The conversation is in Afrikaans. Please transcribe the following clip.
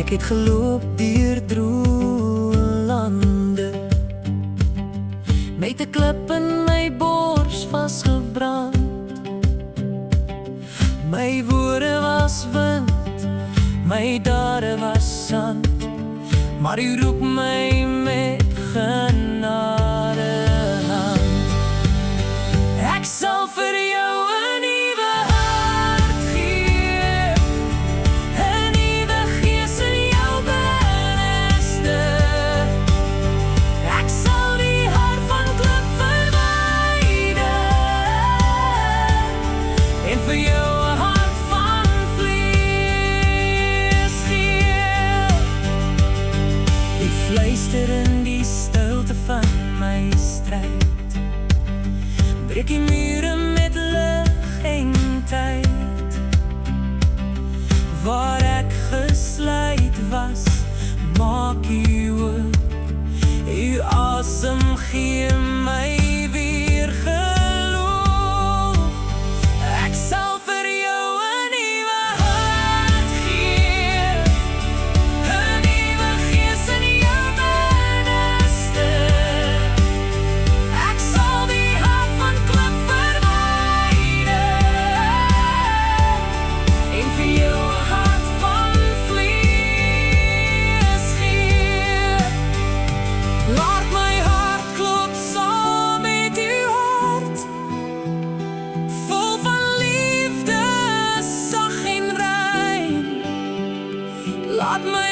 Ek het geloop deur droë lande, met 'n klip in my bors vasgebrand. My woorde was wind, my dade was sand, maar U roep my met genade hand. Ek sal vir jou 'n nuwe hart gee, 'n nuwe gees in jou binneste. Ek sal die hart van klip verwyder en vir jou 'n hart van vlees gee. Die fluister in die stilte van my stryd, breek die mure met lig en tyd. Waar ek gesluit was, maak U oop. U asem gee my weer geloof. Ek sal vir jou 'n nuwe hart gee, 'n nuwe gees in jou binneste. Ek sal die hart van klip verwyder en vir jou 'n hart van vlees gee. Laat my hart klop saam met U hart, vol van liefde, sag en rein. Laat my